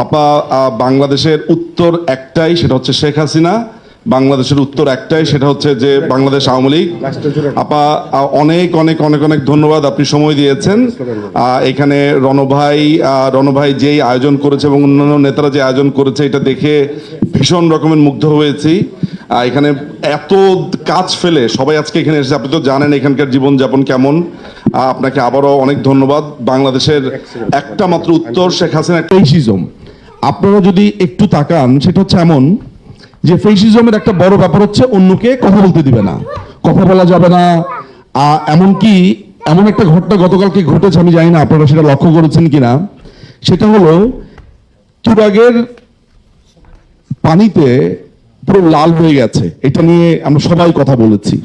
আপা, বাংলাদেশের উত্তর একটাই, সেটা হচ্ছে শেখ হাসিনা। বাংলাদেশের উত্তর একটাই, সেটা হচ্ছে যে বাংলাদেশ আওয়ামী লীগ। আপা, অনেক অনেক অনেক অনেক ধন্যবাদ, আপনি সময় দিয়েছেন। এখানে রণভাই যেই আয়োজন করেছে এবং অন্যান্য নেতারা যে আয়োজন করেছে, এটা দেখে ভীষণ রকমের মুগ্ধ হয়েছি। এখানে এত কাজ ফেলে সবাই আজকে এখানে এসেছে, আপনি তো জানেন এখানকার জীবনযাপন কেমন। আপনাকে আবারও অনেক ধন্যবাদ। বাংলাদেশের একটা মাত্র উত্তর, শেখ হাসিনা। ফেসিজম, আপনারা যদি একটু তাকান, সেটা হচ্ছে এমন যে ফেসিজমের একটা বড় ব্যাপার হচ্ছে অন্যকে কথা বলতে দিবে না, কথা বলা যাবে না। এমনকি এমন একটা ঘটনা গতকালকে ঘটেছে, আমি জানি না আপনারা সেটা লক্ষ্য করেছেন কিনা। সেটা হলো তুরাগের পানিতে পুরো লাল হয়ে গেছে, এটা নিয়ে আমরা সবাই কথা বলেছি।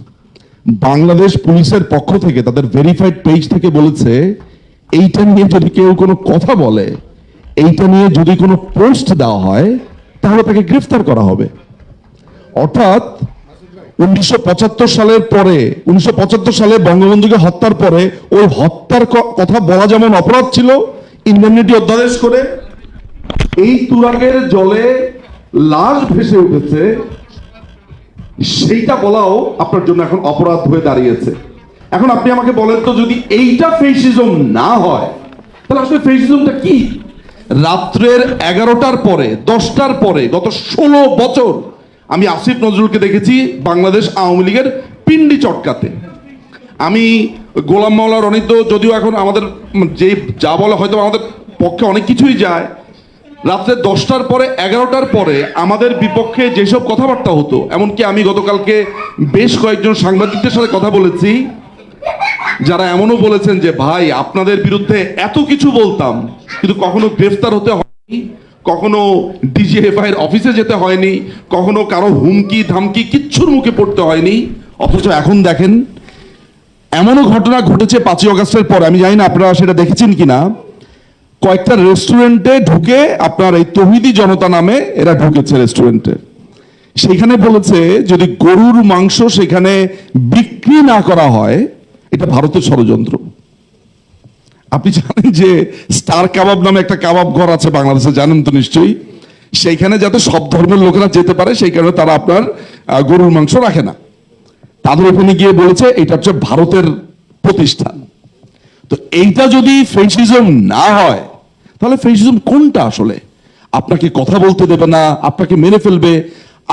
বাংলাদেশ পুলিশের পক্ষ থেকে তাদের ভেরিফাইড পেজ থেকে বলেছে এইটা নিয়ে যদি কেউ কোনো কথা বলে, এইটা নিয়ে যদি কোনো পোস্ট দেওয়া হয়, তাহলে তাকে গ্রেফতার করা হবে। অর্থাৎ 1975 সালের পরে, 1975 সালে বঙ্গবন্ধুকে হত্যার পরে ওই হত্যার কথা বলা যেমন অপরাধ ছিল, ইন্ডেমনিটি অধ্যাদেশ করে এই তুরাগের জলে লাশ ভেসে উঠেছে, সেইটা বলাও আপনার জন্য এখন অপরাধ হয়ে দাঁড়িয়েছে। এখন আপনি আমাকে বলেন তো, যদি এইটা ফেসিজম না হয়, তাহলে আসলে ফেসিজমটা কি? রাত্রের 11টার পরে, 10টার পরে গত 16 বছর আমি আসিফ নজরুলকে দেখেছি বাংলাদেশ আওয়ামী লীগের পিন্ডি চটকাতে। আমি গোলাম মাওলা রনি তো যদিও এখন আমাদের যে যা বলে হয়তো আমাদের পক্ষে অনেক কিছুই যায়, রাত্রে 10টার পরে 11টার পরে আমাদের বিপক্ষে যেসব কথাবার্তা হতো, এমনকি আমি গতকালকে বেশ কয়েকজন সাংবাদিকদের সাথে কথা বলেছি, যারা এমনও বলেছেন যে ভাই আপনাদের বিরুদ্ধে এত কিছু বলতাম, কিন্তু কখনো গ্রেফতার হতে হয়নি, কখনো ডিজিএফআই এর অফিসে যেতে হয়নি, কখনো কারো হুমকি ধামকি কিচ্ছুর মুখে পড়তে হয়নি। অথচ এখন দেখেন এমনও ঘটনা ঘটেছে 5ই আগস্টের পর, আমি জানি না আপনারা সেটা দেখেছেন কিনা। কয়েকটা রেস্টুরেন্টে ঢুকে আপনার এই তৌহিদি জনতা নামে এরা ঢুকেছে রেস্টুরেন্টে, সেখানে বলেছে যদি গরুর মাংস সেখানে বিক্রি না করা হয়, এটা ভারতের ষড়যন্ত্র। আপনি জানেন যে স্টার কাবাব নামে একটা কাবাব ঘর আছে বাংলাদেশে, জানেন তো নিশ্চয়ই। সেইখানে যাতে সব ধর্মের লোকেরা যেতে পারে সেই কারণে তারা আপনার গরুর মাংস রাখে না। তাদের ওখানে গিয়ে বলেছে এটা হচ্ছে ভারতের প্রতিষ্ঠান। তো এইটা যদি ফেসিজম না হয়, তাহলে ফেসিজম কোনটা আসলে? আপনাকে কথা বলতে দেবে না, আপনাকে মেরে ফেলবে,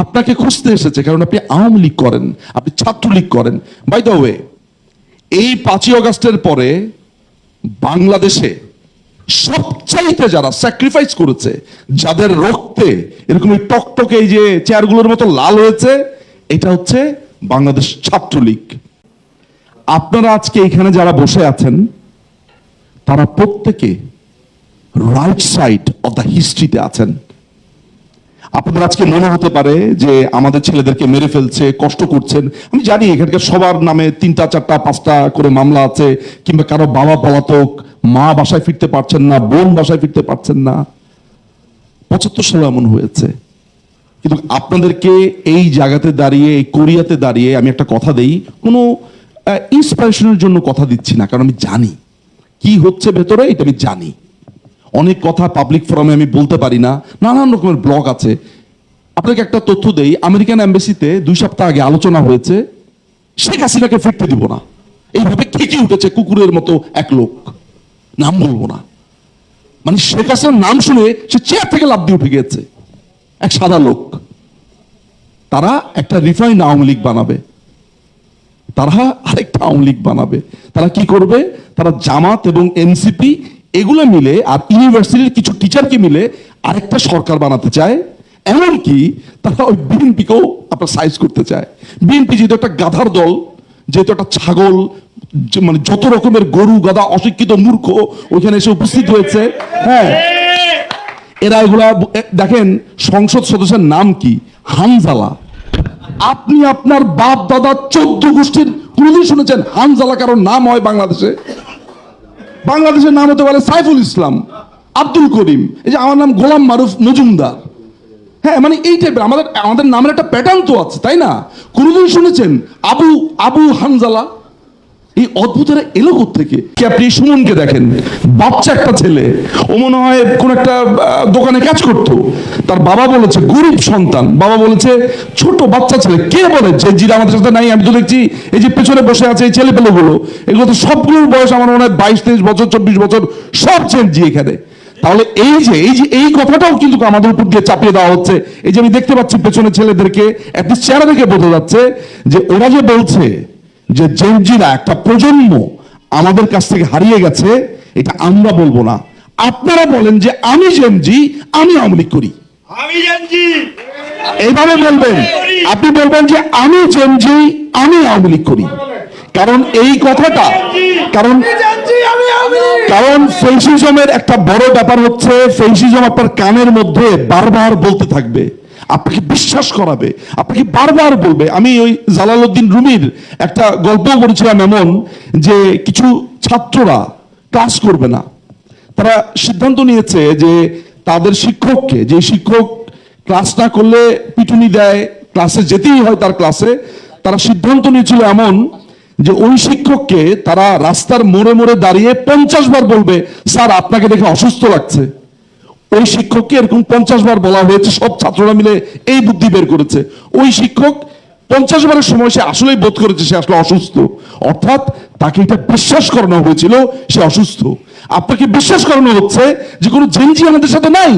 আপনাকে খুঁজতে এসেছে কারণ আপনি আওয়ামী লীগ করেন, আপনি ছাত্রলীগ করেন। বাই দ্য ওয়ে, এই 5ই আগস্টের পরে বাংলাদেশে সবচাইতে যারা স্যাক্রিফাইস করেছে, যাদের রক্তে এরকম টকটকে এই যে চেয়ারগুলোর মতো লাল হয়েছে, এটা হচ্ছে বাংলাদেশ ছাত্রলীগ। আপনারা আজকে এখানে যারা বসে আছেন, তারা প্রত্যেকে রাইট সাইড অফ দ্য হিস্ট্রিতে আছেন। আপনাদের আজকে মনে হতে পারে যে আমাদের ছেলেদেরকে মেরে ফেলছে, কষ্ট করছেন। আমি জানি এখানকার সবার নামে 3টা 4টা 5টা করে মামলা আছে, কিংবা কারো বাবা পলাতক, মা বাসায় ফিরতে পারছেন না, বোন বাসায় ফিরতে পারছেন না। 75 সালে এমন হয়েছে। কিন্তু আপনাদেরকে এই জায়গাতে দাঁড়িয়ে, এই কোরিয়াতে দাঁড়িয়ে আমি একটা কথা দেই, কোনো ইন্সপিরেশনের জন্য কথা দিচ্ছি না, কারণ আমি জানি কি হচ্ছে ভেতরে, এটা আমি জানি। অনেক কথা পাবলিক ফোরামে আমি বলতে পারি না, নানান রকমের ব্লগ আছে। আপনাকে একটা তথ্য দেই, আমেরিকান এম্বাসিতে 2 সপ্তাহ আগে আলোচনা হয়েছে শেখ হাসিনাকে ফিরতে দিব না। এইভাবে খেঁকে উঠেছে কুকুরের মতো এক লোক, নাম বলবো না। মানে শেখ হাসিনার নাম শুনে সে চেয়ার থেকে লাফ দিয়ে উঠে গিয়েছে, এক সাদা লোক। তারা একটা রিফাইন্ড আওয়ামী লীগ বানাবে, তারা আরেকটা আওয়ামী লীগ বানাবে। তারা কি করবে? তারা জামাত এবং এনসিপি এগুলো মিলে আর ইউনিভার্সিটির কিছু টিচারকে মিলে আরেকটা সরকার বানাতে চায়। এমনকি তারা ওই বিএনপিকেও আপনার সাইজ করতে চায়। বিএনপি যেহেতু একটা গাধার দল, যেহেতু একটা ছাগল, মানে যত রকমের গরু গাধা অশিক্ষিত মূর্খ ওইখানে এসে উপস্থিত হয়েছে। হ্যাঁ, এরা এগুলা দেখেন, সংসদ সদস্যের নাম কি? হানজালা। আপনি আপনার বাপ দাদা 14 গোষ্ঠীর কোনদিন শুনেছেন হানজালা কারোর নাম হয় বাংলাদেশে? বাংলাদেশের নাম হতে পারে সাইফুল ইসলাম, আব্দুল করিম, এই যে আমার নাম গোলাম মারুফ মজুমদার। হ্যাঁ, মানে এই টাইপের আমাদের নামের একটা প্যাটার্ন তো আছে, তাই না? কোনদিন শুনেছেন আবু হানজালা? এই অদ্ভুতরা এলো থেকে কি? আপনি সুমনকে দেখেন, বাচ্চা একটা ছেলে, ও মনে হয় কোন একটা দোকানে কাজ করতো, তার বাবা বলেছে গরিব সন্তান, বাবা বলেছে ছোট বাচ্চা ছেলে, কে বলে যে জিরা আমাদের সাথে নাই? আমি তো দেখছি এই যে পেছনে বসে আছে এই ছেলে পেলেগুলো, এগুলো তো সবগুলোর বয়স আমার মনে হয় 22-23 বছর 24 বছর, সব চেঞ্জি এখানে। তাহলে এই কথাটাও কিন্তু আমাদের উপর দিয়ে চাপিয়ে দেওয়া হচ্ছে। এই যে আমি দেখতে পাচ্ছি পেছনে ছেলেদেরকে, একটা চেহারা দেখে বোঝা যাচ্ছে যে ওরা যে বলছে যে জেনজিরা একটা প্রজন্ম আমাদের কাছ থেকে হারিয়ে গেছে, এটা আমরা বলবো না, আপনারা বলেন যে আমি জেনজি, আমি আওয়ামী লীগ করি। আমি জানছি এইভাবে বলবেন, আপনি বলবেন যে আমি জেনজি, আমি আওয়ামী লীগ করি। কারণ এই কথাটা, কারণ ফেসিজমের একটা বড় ব্যাপার হচ্ছে, ফেসিজম আপনার কানের মধ্যে বারবার বলতে থাকবে, আপনাকে বিশ্বাস করাবে, আপনাকে বারবার বলবে। আমি ওই জালালউদ্দিন রুমির একটা গল্প পড়েছিলাম, এমন যে কিছু ছাত্ররা ক্লাস করবে না, তারা সিদ্ধান্ত নিয়েছে যে তাদের শিক্ষককে, যে শিক্ষক ক্লাস না করলে পিটুনি দেয়, ক্লাসে যেতেই হয় তার ক্লাসে, তারা সিদ্ধান্ত নিয়েছিল এমন যে ওই শিক্ষককে তারা রাস্তার মোড়ে মোড়ে দাঁড়িয়ে 50 বার বলবে, স্যার আপনাকে দেখে অসুস্থ লাগছে। ওই শিক্ষককে এরকম 50 বার বলা হয়েছে, সব ছাত্ররা মিলে এই বুদ্ধি বের করেছে। ওই শিক্ষক 50 বারের সময় সে আসলেই বোধ করেছে সে আসলে অসুস্থ, অর্থাৎ তাকে এটা বিশ্বাস করানো হয়েছিল সে অসুস্থ। আপনাকে বিশ্বাস করানো হচ্ছে যে কোনো জেনজি আমাদের সাথে নাই।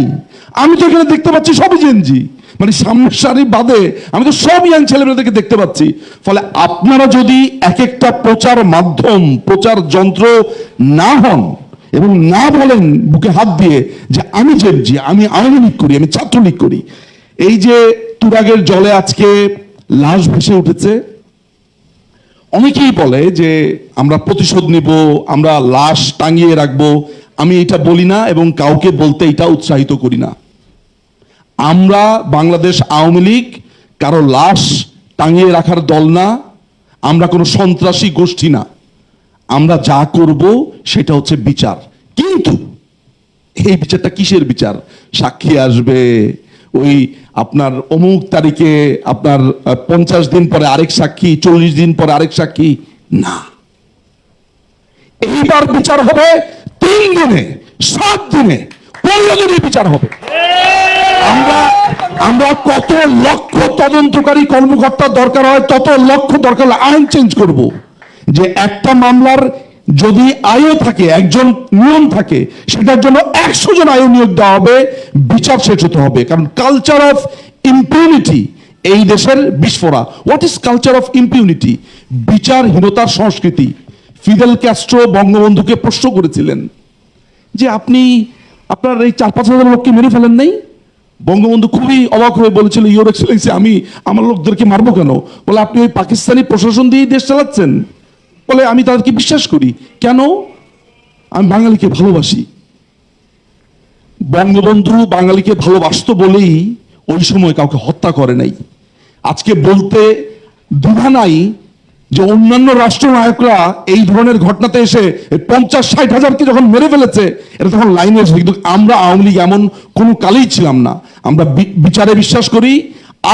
আমি তো এখানে দেখতে পাচ্ছি সবই জেনজি, মানে সামনের সারি বাদে আমি তো সব ইয়াং ছেলেমেয়েদেরকে দেখতে পাচ্ছি। ফলে আপনারা যদি এক একটা প্রচার মাধ্যম, প্রচার যন্ত্র না হন এবং না বলেন বুকে হাত দিয়ে যে আমি জেনজি, আমি আওয়ামী লীগ করি, আমি ছাত্রলীগ করি। এই যে তুরাগের জলে আজকে লাশ ভেসে উঠেছে, অনেকেই বলে যে আমরা প্রতিশোধ নিব, আমরা লাশ টাঙিয়ে রাখবো। আমি এটা বলি না এবং কাউকে বলতে এটা উৎসাহিত করি না। আমরা বাংলাদেশ আওয়ামী লীগ কারো লাশ টাঙিয়ে রাখার দল না, আমরা কোনো সন্ত্রাসী গোষ্ঠী না। আমরা যা করব সেটা হচ্ছে বিচার। কিন্তু এই বিচারটা কিসের বিচার? সাক্ষী আসবে, ওই আপনার অমুক তারিখে আপনার 50 দিন পরে আরেক সাক্ষী, 40 দিন পরে আরেক সাক্ষী না। এইবার বিচার হবে 3 দিনে, 7 দিনে, 15 দিনে বিচার হবে। আমরা কত লক্ষ তদন্তকারী কর্মকর্তা দরকার হয়, তত লক্ষ দরকার হলে আইন চেঞ্জ করব, যে একটা মামলার যদি আয়ও থাকে, একজন নিয়ম থাকে, সেটার জন্য 100 জন আয়ু নিয়োগ দেওয়া হবে, বিচার শেষ হতে হবে। কারণ কালচার অফ ইম্পিউনিটি এই দেশের বিস্ফোরা। What is culture of impunity? বিচারহীনতার সংস্কৃতি। ফিদেল ক্যাস্ট্রো বঙ্গবন্ধুকে প্রশ্ন করেছিলেন যে আপনি আপনার এই 4-5 হাজার লোককে মেরে ফেলেন নাই? বঙ্গবন্ধু খুবই অবাক হয়ে বলেছিল, ইউর এক্সেলেন্সি, আমি আমার লোকদেরকে মারবো কেন? বলে আপনি ওই পাকিস্তানি প্রশাসন দিয়ে দেশ চালাচ্ছেন। বলে আমি তাদেরকে বিশ্বাস করি। কেন? আমি বাঙালিকে ভালোবাসি। বঙ্গবন্ধু বাঙালিকে ভালোবাসতো বলেই ওই সময় কাউকে হত্যা করে নাই। আজকে বলতে দ্বিধা নাই যে অন্যান্য রাষ্ট্রনায়করা এই ধরনের ঘটনাতে এসে 50-60 হাজারকে যখন মেরে ফেলেছে, এটা তখন লাইনে এসে। কিন্তু আমরা আওয়ামী লীগ এমন কোনো কালেই ছিলাম না। আমরা বিচারে বিশ্বাস করি।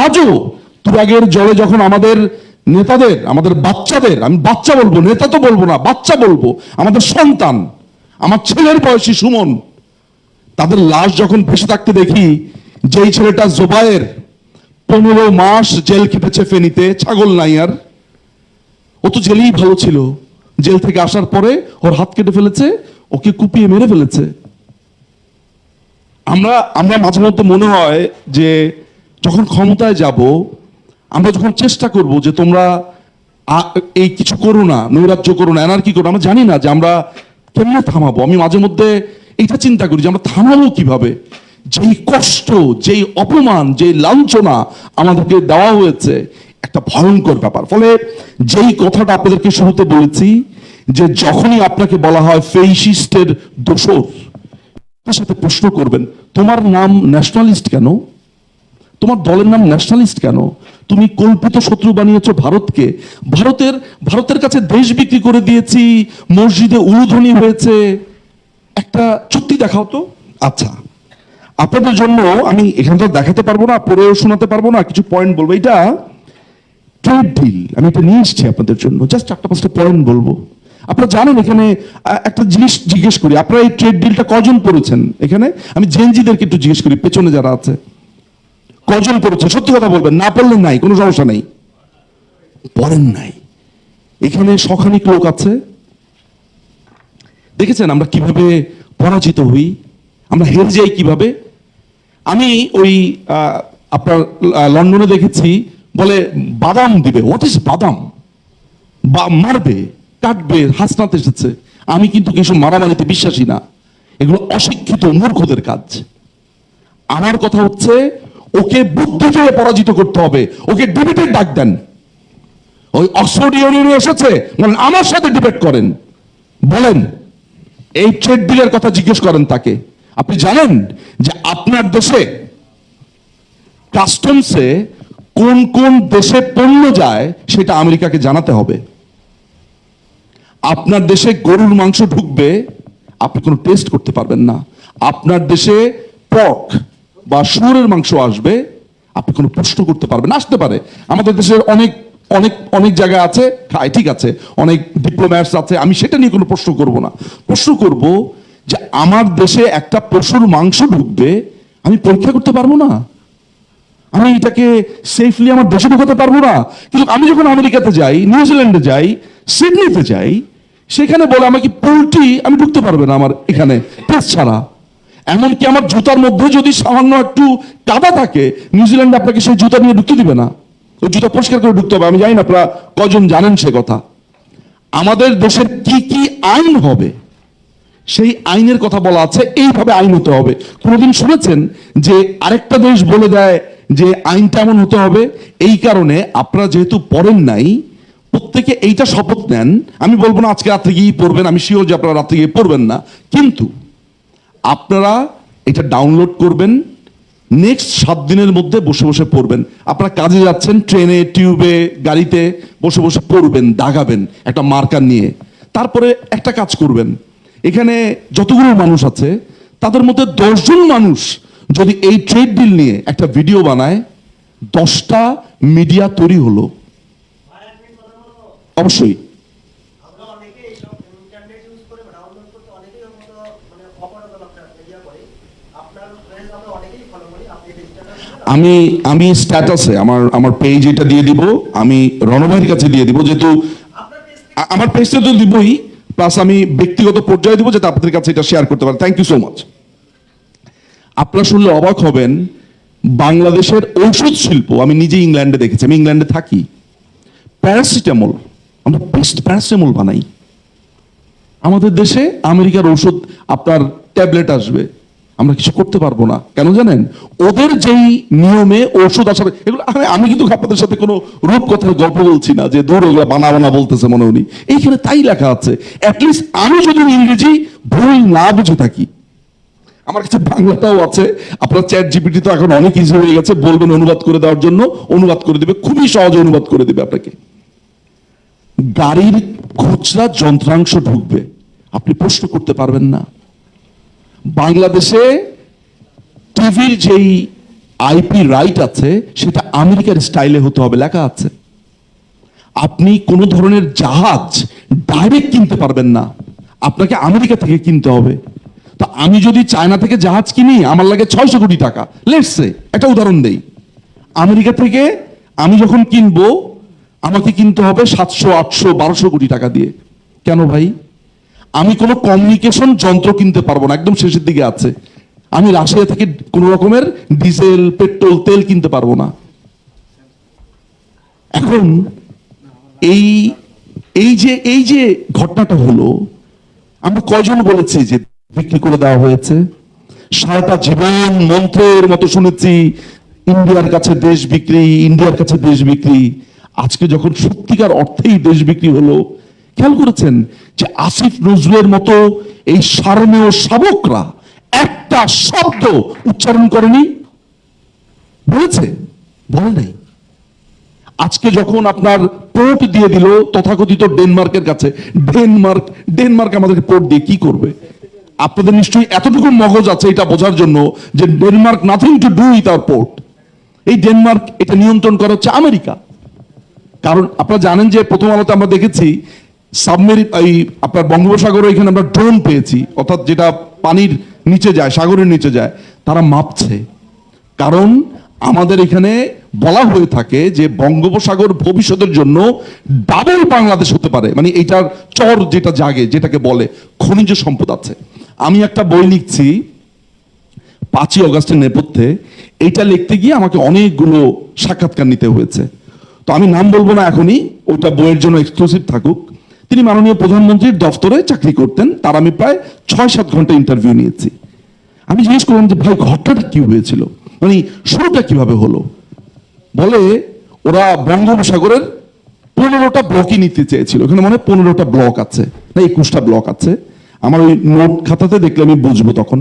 আজও তুরাগের জলে যখন আমাদের নেতাদের, আমাদের বাচ্চাদের, আমি বাচ্চা বলবো, নেতা তো বলবো না, বাচ্চা বলবো, আমাদের সন্তান, আমার ছেলের বয়সী সুমন, তাদের লাশ যখন ভেসে থাকতে দেখি, যেই ছেলেটা জোবায়ের 15 মাস জেল খেটেছে ফেনীতে, ছাগল নাইয়ার, ও তো জেলেই ভালো ছিল, জেল থেকে আসার পরে ওর হাত কেটে ফেলেছে, ওকে কুপিয়ে মেরে ফেলেছে। আমরা মাঝে মধ্যে মনে হয় যে যখন ক্ষমতায় যাব, আমরা যখন চেষ্টা করব যে তোমরা এই কিছু করো না, নৈরাজ্য করো না, এনার্কি করো, আমরা জানি না যে আমরা কেমনে থামাবো। আমি মাঝে মধ্যে এটা চিন্তা করি যে আমরা থামাবো কিভাবে। যেই কষ্ট, যেই অপমান, যেই লাঞ্ছনা আমাদেরকে দেওয়া হয়েছে, একটা ভয়ঙ্কর ব্যাপার। ফলে যেই কথাটা আপনাদেরকে শুরুতে বলেছি, যে যখনই আপনাকে বলা হয় ফেসিস্টের দোসর, তার সাথে প্রশ্ন করবেন, তোমার নাম ন্যাশনালিস্ট কেন? তোমার দলের নাম ন্যাশনালিস্ট কেন? তুমি কল্পিত শত্রু বানিয়েছো ভারতকে। ভারতের কাছে দেশ বিক্রি করে দিয়েছি, মসজিদে উলুধ্বনি হয়েছে। একটা চুক্তি দেখাও তো। আচ্ছা, আপনাদের জন্য আমি এখানে তো দেখাতে পারবো না, পড়েও শোনাতে পারবো না, কিছু পয়েন্ট বলবো। এটা ট্রেড ডিল, আমি এটা নিয়ে এসেছি আপনাদের জন্য, জাস্ট 4-5টা পয়েন্ট বলবো। আপনারা জানেন এখানে একটা জিনিস জিজ্ঞেস করি, আপনারা এই ট্রেড ডিলটা কজন পড়েছেন এখানে? আমি জেনজিদেরকে একটু জিজ্ঞেস করি, পেছনে যারা আছে কজন পড়েছে? সত্যি কথা বলবেন, না পড়লে নাই, কোনো সমস্যা নাই। পড়েন নাই। এখানে শখানিক লোক আছে। দেখেছেন আমরা কিভাবে পরাজিত হই, আমরা হেরে যাই কিভাবে। আমি ওই আপনার লন্ডনে দেখেছি, বলে বাদাম দিবে। হোয়াট ইজ বাদাম? বা মারবে, কাটবে, হাসনাতে এসেছে। আমি কিন্তু কিছু মারামারিতে বিশ্বাসী না, এগুলো অশিক্ষিত মূর্খদের কাজ। আমার কথা হচ্ছে ওকে বুদ্ধি দিয়ে পরাজিত করতে হবে, ওকে ডিবেটের ডাক দেন। ওই অক্সফোর্ড ইউনিয়নে এসেছে, বলেন আমার সাথে ডিবেট করেন, বলেন এই ট্রেড ডিলের কথা জিজ্ঞেস করেন তাকে। আপনি জানেন যে আপনার দেশে কাস্টমসে কোন কোন দেশে পণ্য যায় সেটা আমেরিকাকে জানাতে হবে। আপনার দেশে গরুর মাংস ঢুকবে, আপনি কোনো টেস্ট করতে পারবেন না। আপনার দেশে পর্ক বা শুয়োরের মাংস আসবে, আপনি কোনো প্রশ্ন করতে পারবেন না। আসতে পারে, আমাদের দেশের অনেক অনেক অনেক জায়গা আছে খায়, ঠিক আছে, অনেক ডিপ্লোম্যাটস আছে, আমি সেটা নিয়ে কোনো প্রশ্ন করব না। প্রশ্ন করব যে আমার দেশে একটা পশুর মাংস ঢুকবে, আমি পরীক্ষা করতে পারবো না? আমি এটাকে সেফলি আমার দেশে ঢুকাতে পারবো না? কিন্তু আমি যখন আমেরিকাতে যাই, নিউজিল্যান্ডে যাই, সিডনিতে যাই, সেখানে বলে আমাকে পোল্ট্রি আমি ঢুকতে পারবে না আমার এখানে টেস্ট ছাড়া। এমনকি আমার জুতার মধ্যে যদি সামান্য একটু কাদা থাকে, নিউজিল্যান্ডে আপনাকে সেই জুতা নিয়ে ঢুকতে দিবে না, ওই জুতা পরিষ্কার করে ঢুকতে হবে। আমি জানি না আপনারা কজন জানেন সে কথা। আমাদের দেশের কি কি আইন হবে, সেই আইনের কথা বলা আছে, এইভাবে আইন হতে হবে। কোনোদিন শুনেছেন যে আরেকটা দেশ বলে দেয় যে আইনটা এমন হতে হবে? এই কারণে আপনারা যেহেতু পড়েন নাই, প্রত্যেকে এইটা শপথ নেন। আমি বলবো না আজকে রাত্রে গিয়ে পড়বেন, আমি শিওর যে আপনারা রাত্রে গিয়ে পড়বেন না, কিন্তু আপনারা এটা ডাউনলোড করবেন, নেক্সট 7 দিনের মধ্যে বসে বসে পড়বেন। আপনারা কাজে যাচ্ছেন, ট্রেনে, টিউবে, গাড়িতে বসে বসে পড়বেন, দাগাবেন একটা মার্কার নিয়ে। তারপরে একটা কাজ করবেন, এখানে যতগুলো মানুষ আছে তাদের মধ্যে 10 জন মানুষ যদি এই ট্রেড ডিল নিয়ে একটা ভিডিও বানায়, 10টা মিডিয়া তৈরি হলো। অবশ্যই আমরা অনেকেই এইসব ইন্টারনেট ইউজ করে ডাউনলোড করতে অনেকেই মতো মানে অপরাধ আপনার মিডিয়া করে, আপনার পেজ আমরা অনেকেই ফলো করি। আপনি ডিজিটাল আমি স্ট্যাটাসে আমার পেজ এটা দিয়ে দিব, আমি রণভাইয়ের কাছে দিয়ে দিব, যেহেতু আপনার পেজ আমার পেজটা তো দিবই, প্লাস আমি ব্যক্তিগত পর্যায়ে দিব যাতে আপনাদের কাছে এটা শেয়ার করতে পারেন। Thank you so much. আপনারা শুনলে অবাক হবেন, বাংলাদেশের ঔষধ শিল্প আমি নিজে ইংল্যান্ডে দেখেছি, আমি ইংল্যান্ডে থাকি। প্যারাসিটামল, আমরা বেস্ট প্যারাসিটামল বানাই। আমাদের দেশে আমেরিকার ঔষধ আপনার ট্যাবলেট আসবে, আমরা কিছু করতে পারবো না। কেন জানেন? ওদের যেই নিয়মে ঔষধ আসার, এগুলো আমি কিন্তু আপনাদের সাথে কোনো রূপকথার গল্প বলছি না যে দূর ওগুলো বানা বানা বলতেছে মনে উনি। এইখানে তাই লেখা আছে। অ্যাটলিস্ট আমি যদি ইংরেজি ভুল না বুঝে থাকি, আমার কাছে বাংলাটাও আছে। আপনার চ্যাট জিপিটি তো এখন অনেক ইজি হয়ে গেছে, বলবেন অনুবাদ করে দেওয়ার জন্য, অনুবাদ করে দিবে, খুবই সহজে অনুবাদ করে দিবে আপনাকে। গাড়ির খুচরা যন্ত্রাংশ ঢুকবে, আপনি প্রশ্ন করতে পারবেন না। বাংলাদেশে টিভির যেই আইপি রাইট আছে সেটা আমেরিকার স্টাইলে হতে হবে, লেখা আছে। আপনি কোনো ধরনের জাহাজ ডাইরেক্ট কিনতে পারবেন না, আপনাকে আমেরিকা থেকে কিনতে হবে। তো আমি যদি চায়না থেকে জাহাজ কিনি, আমার লাগে 600 কোটি টাকা, লেটস সে, একটা উদাহরণ দেই। আমেরিকা থেকে আমি যখন কিনবো, আমাকে কিনতে হবে 700, 800, 1200 কোটি টাকা দিয়ে। কেন ভাই? আমি কোনো কমিউনিকেশন যন্ত্র কিনতে পারবো না, একদম শেষের দিকে আছে। আমি রাশিয়া থেকে কোন রকমের ডিজেল, পেট্রোল, তেল কিনতে পারবো না। এখন এই যে ঘটনাটা হলো, আমরা কয়জন বলেছি যে বিক্রি করে দেওয়া হয়েছে? সারাটা জীবন মন্ত্রের মতো শুনেছি ইন্ডিয়ার কাছে দেশ বিক্রি, ইন্ডিয়ার কাছে দেশ বিক্রি। আজকে যখন সত্যিকার অর্থেই দেশ বিক্রি হলো, খেয়াল করেছেন যে আসিফ নজরুলের মতো এই সারমেয় শাবকরা একটা শব্দ উচ্চারণ করেনি? বলেছে? বলে নাই। আজকে যখন আপনার পোর্ট দিয়ে দিল তথাকথিত ডেনমার্কের কাছে, ডেনমার্ক আমাদের পোর্ট দিয়ে কি করবে? আপনাদের নিশ্চয়ই এতটুকু মগজ আছে এটা বোঝার জন্য যে Denmark nothing to do with our port. এই ডেনমার্ক এটা নিয়ন্ত্রণ করা হচ্ছে আমেরিকা। কারণ আপনারা জানেন যে প্রথম আলোতে আমরা দেখেছি সাবমেরিন এই আপনার বঙ্গোপসাগরে এখানে আমরা ড্রোন পেয়েছি, অর্থাৎ যেটা পানির নিচে যায়, সাগরের নিচে যায়, তারা মাপছে। কারণ আমাদের এখানে বলা হয়ে থাকে যে বঙ্গোপসাগর ভবিষ্যতের জন্য ডাবল বাংলাদেশ হতে পারে, মানে এইটার চর যেটা জাগে, যেটাকে বলে খনিজ সম্পদ আছে। আমি একটা বই লিখছি 5ই অগাস্টের নেপথ্যে, এইটা লিখতে গিয়ে আমাকে অনেকগুলো সাক্ষাৎকার নিতে হয়েছে। তো আমি নাম বলবো না এখনই, ওইটা বইয়ের জন্য এক্সক্লুসিভ থাকুক। তিনি মাননীয় প্রধানমন্ত্রীর দফতরে চাকরি করতেন, তার আমি প্রায় 6-7 ঘন্টা ইন্টারভিউ নিয়েছি। আমি জিজ্ঞেস করলাম যে ভাই ঘটনাটা কি হয়েছিল, মানে শুরুটা কিভাবে হলো। বলে ওরা বঙ্গোপসাগরের 15টা ব্লকই নিতে চেয়েছিল। এখানে মনে হয় 15টা ব্লক আছে না 21টা ব্লক আছে। আমার ওই নোট খাতাতে দেখলে আমি বুঝবো তখন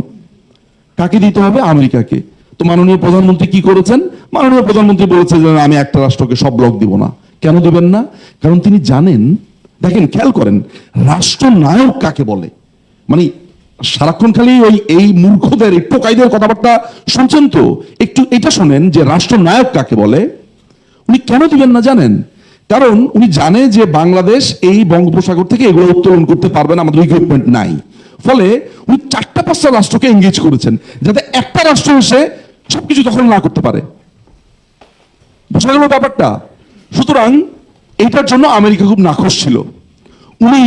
কাকে দিতে হবে, আমেরিকাকে। তো মাননীয় প্রধানমন্ত্রী কি করেছেন, মাননীয় প্রধানমন্ত্রী বলেছেন যে আমি একটা রাষ্ট্রকে সব ব্লক দিব না। কেন দিবেন না? কারণ তিনি জানেন, দেখেন খেয়াল করেন, রাষ্ট্রনায়ক কাকে বলে, মানে সারাক্ষণ খালি ওই এই মূর্খদের এই টোকাইদের কথাবার্তা শুনছেন তো, একটু এটা শোনেন যে রাষ্ট্রনায়ক কাকে বলে। উনি কেন দিবেন না জানেন? কারণ উনি জানে যে বাংলাদেশ এই বঙ্গোপসাগর থেকে এগুলো উত্তোলন করতে পারবে না, আমাদের ইকুইপমেন্ট নাই। ফলে উনি 4-5টা রাষ্ট্রকে এঙ্গেজ করেছেন যাতে একটা রাষ্ট্র এসে সবকিছু দখল না করতে পারে। বোঝা গেল ব্যাপারটা? সুতরাং এইটার জন্য আমেরিকা খুব নাখোশ ছিল। উনি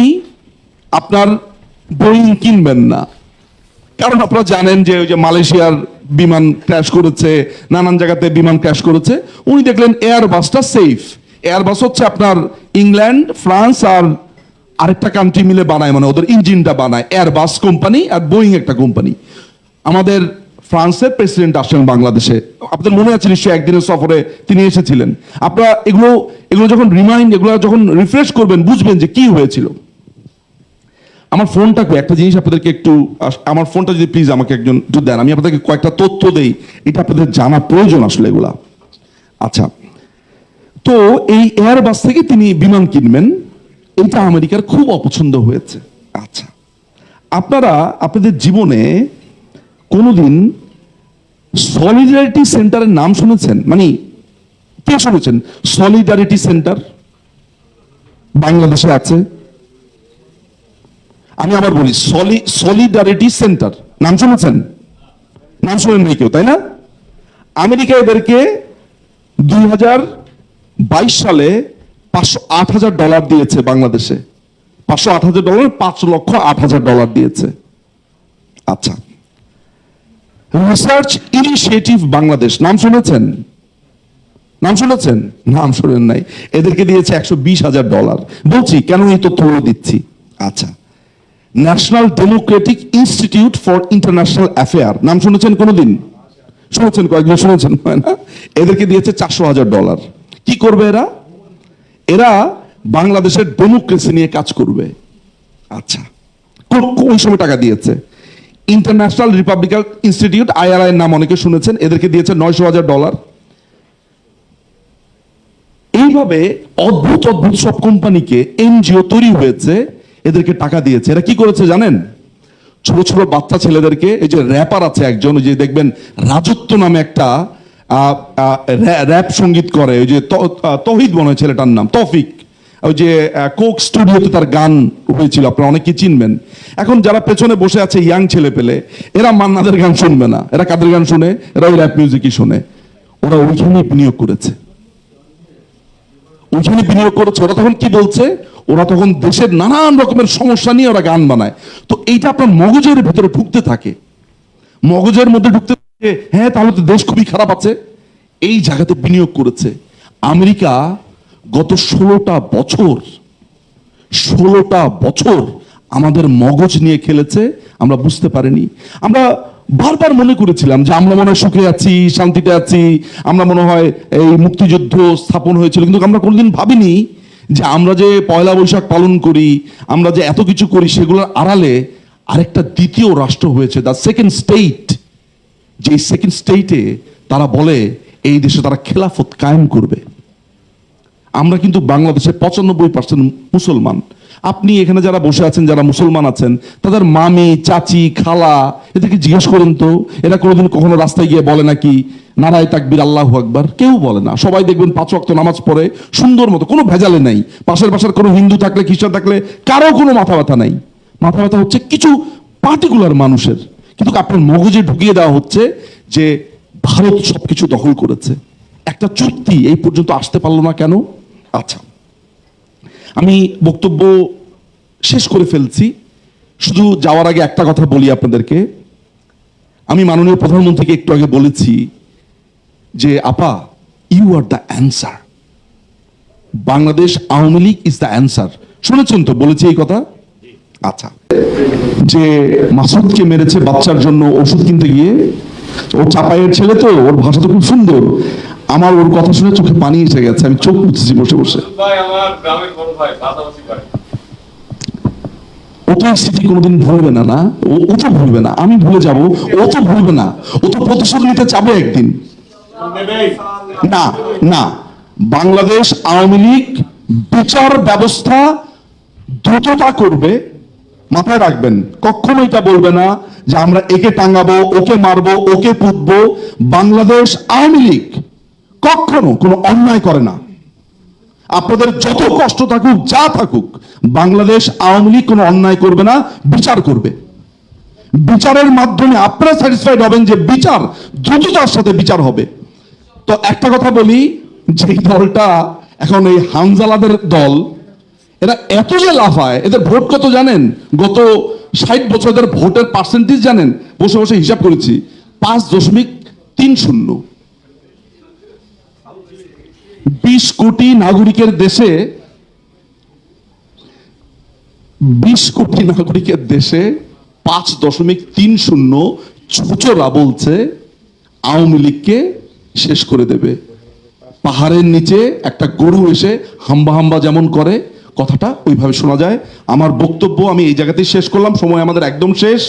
আপনার বোয়িং কিনবেন না, কারণ আপনারা জানেন যে ওই যে মালয়েশিয়ার বিমান ক্র্যাশ করেছে, নানান জায়গাতে বিমান ক্র্যাশ করেছে। উনি দেখলেন এয়ারবাসটা সেফ। এয়ারবাস হচ্ছে আপনার ইংল্যান্ড, ফ্রান্স আর আরেকটা কান্ট্রি মিলে বানায়, মানে ওদের ইঞ্জিনটা বানায় এয়ারবাস কোম্পানি, আর বোয়িং একটা কোম্পানি। আমাদের ফ্রান্সের প্রেসিডেন্ট আসলেন বাংলাদেশে, আপনাদের মনে আছে নিশ্চয়ই, একদিনের সফরে তিনি এসেছিলেন। আপনারা এগুলো যখন এগুলো যখন রিফ্রেশ করবেন বুঝবেন যে কি হয়েছিল। আমার ফোনটা একটা জিনিস আপনাদেরকে একটু, আমার ফোনটা যদি প্লিজ আমাকে একজন একটু দেন, আমি আপনাদেরকে কয়েকটা তথ্য দেই, এটা আপনাদের জানা প্রয়োজন আসলে এগুলা। আচ্ছা, তো এই এয়ারবাস থেকে তিনি বিমান কিনবেন, এটা আমেরিকার খুব অপছন্দ হয়েছে। আচ্ছা, আপনারা আপনাদের জীবনে কোনোদিন সলিডারিটি সেন্টারের নাম শুনেছেন? মানে কে শুনেছেন সলিডারিটি সেন্টার? বাংলাদেশে আছে। আমি আবার বলি, সলিডারিটি সেন্টার নাম শুনেছেন? নাম শুনেন নাই কেউ, তাই না? আমেরিকা এদেরকে 2022 সালে $508,000 দিয়েছে বাংলাদেশে। $508,000, $5,08,000 দিয়েছে। আচ্ছা, রিসার্চ ইনিশিয়েটিভ বাংলাদেশ নাম শুনেছেন? নাম শুনেছেন? নাম শুনেন নাই। এদেরকে দিয়েছে $120,000। বলছি কেন এই তথ্যগুলো দিচ্ছি। আচ্ছা, national Democratic institute for international affair নাম শুনেছেন কোনোদিন? শুনেছেন, কয়েকজন শুনেছেন, হয় না? এদেরকে দিয়েছে $400,000। কি করবে এরা? এরা বাংলাদেশের ডেমোক্রেসি নিয়ে কাজ করবে। আচ্ছা, কোন সময় টাকা দিয়েছে? ইন্টারন্যাশনাল রিপাবলিকান ইনস্টিটিউট, IRI এর নাম অনেকে শুনেছেন, এদেরকে দিয়েছে $900,000। এইভাবে অদ্ভুত অদ্ভুত সব কোম্পানিকে এনজিও তৈরি হয়েছে, এদেরকে টাকা দিয়েছে। এরা কি করেছে জানেন? ছোট ছোট বাচ্চা ছেলেদেরকে, এই যে র্যাপার আছে একজন, ওই যে দেখবেন রাজত্ব নামে একটা র্যাপ সঙ্গীত করে, ওই যে তৌহিদ মনে হয় ছেলেটার নাম, তৌফিক, ওই যে কোক স্টুডিওতে তার গান হয়েছিল, আপনারা অনেকে চিনবেন। এখন যারা পেছনে বসে আছে ইয়াং ছেলে পেলে, এরা মান্নাদের গান শুনবে না, এরা কাদের গান শুনে? এরা ওই র্যাপ মিউজিকই শুনে। ওরা ওইখানে বিনিয়োগ করেছে, ওইখানে বিনিয়োগ করেছে। ওরা তখন কি বলছে? ওরা তখন দেশের নানান রকমের সমস্যা নিয়ে ওরা গান বানায়। তো এইটা আপনার মগজের ভিতরে ঢুকতে থাকে, মগজের মধ্যে ঢুকতে থাকে, হ্যাঁ তাহলে তো দেশ খুবই খারাপ আছে। এই জায়গাতে বিনিয়োগ করেছে আমেরিকা। গত 16টা বছর আমাদের মগজ নিয়ে খেলেছে, আমরা বুঝতে পারিনি। আমরা বারবার মনে করেছিলাম যে আমরা মনে হয় সুখে আছি, শান্তিতে আছি, আমরা মনে হয় এই মুক্তিযুদ্ধ স্থাপন হয়েছিল, কিন্তু আমরা কোনোদিন ভাবিনি যে আমরা যে পয়লা বৈশাখ পালন করি, আমরা যে এত কিছু করি, সেগুলোর আড়ালে আরেকটা দ্বিতীয় রাষ্ট্র হয়েছে, দ্য সেকেন্ড স্টেট। যে সেকেন্ড স্টেটে তারা বলে এই দেশে তারা খেলাফত কায়েম করবে। আমরা কিন্তু বাংলাদেশে 95% মুসলমান। আপনি এখানে যারা বসে আছেন, যারা মুসলমান আছেন, তাদের মামি, চাচি, খালা, এদেরকে জিজ্ঞেস করুন তো, এরা কোনোদিন কখনো রাস্তায় গিয়ে বলে নাকি নারায়ে তাকবীর আল্লাহু আকবার কেউ বলে না। সবাই দেখবেন 5 ওয়াক্ত নামাজ পড়ে সুন্দর মতো, কোনো ভেজালে নাই। পাশের বাসার কোনো হিন্দু থাকলে খ্রিস্টান থাকলে কারো কোনো মাথা ব্যথা নাই। মাথা ব্যথা হচ্ছে কিছু পার্টিকুলার মানুষের। কিন্তু আপনার মগজে ঢুকিয়ে দেওয়া হচ্ছে যে ভারত সবকিছু দখল করেছে। একটা চুক্তি এই পর্যন্ত আসতে পারলো না কেন? আচ্ছা, আমি বক্তব্য শেষ করে ফেলছি। শুধু যাওয়ার আগে একটা কথা বলি আপনাদেরকে। আমি মাননীয় প্রধানমন্ত্রীকে একটু আগে বলেছি যে আপা, you are the answer, Bangladesh Awami League is the answer. শুনেছেন তো বলেছি এই কথা? আচ্ছা, যে মাসুদকে মেরেছে বাচ্চার জন্য ওষুধ কিনতে গিয়ে, ও চাপাইয়ের ছেলে তো, ওর ভাষা তো খুব সুন্দর। আমার ওর কথা শুনে চোখে পানি এসে গেছে, আমি চোখ মুছেছি বসে বসে। ভাই আমার গ্রামের বড় ভাই বাতাবাসি করে। ও তো এই স্মৃতি কোনোদিন ভুলবে না। না, ও তো ভুলবে না, আমি ভুলে যাব, ও তো ভুলবে না। ও তো প্রতিশোধ নিতে চাবে একদিন। না না, বাংলাদেশ আওয়ামী লীগ বিচার ব্যবস্থা দ্রুততা করবে। মাথায় রাখবেন, কখনো এটা বলবে না যে আমরা একে টাঙ্গাবো, ওকে মারবো, ওকে পুতবো। বাংলাদেশ আওয়ামী লীগ কখনো কোনো অন্যায় করে না। আপনাদের যত কষ্ট থাকুক, যা থাকুক, বাংলাদেশ আওয়ামী লীগ কোনো অন্যায় করবে না, বিচার করবে। বিচারের মাধ্যমে আপনারা স্যাটিসফাইড হবেন যে বিচার দ্রুততার সাথে বিচার হবে। তো একটা কথা বলি, যে দলটা এখন এই হানজালাদের দল, এরা এত যে লাফায়, এদের ভোট কত জানেন? গত 60 বছরের ভোটের পার্সেন্টেজ জানেন? বসে বসে হিসাব করেছি, 5.30। 20 কোটি নাগরিকের দেশে, 20 কোটি নাগরিকের দেশে 5.30 ছোচরা বলছে আওয়ামী লীগকে শেষ করে দেবে। পাহাড়ের নিচে একটা গরু এসে হাম্বা হাম্বা যেমন করে, কথাটা ওইভাবে শোনা যায়। আমার বক্তব্য আমি এই জায়গাতেই শেষ করলাম, সময় আমাদের একদম শেষ।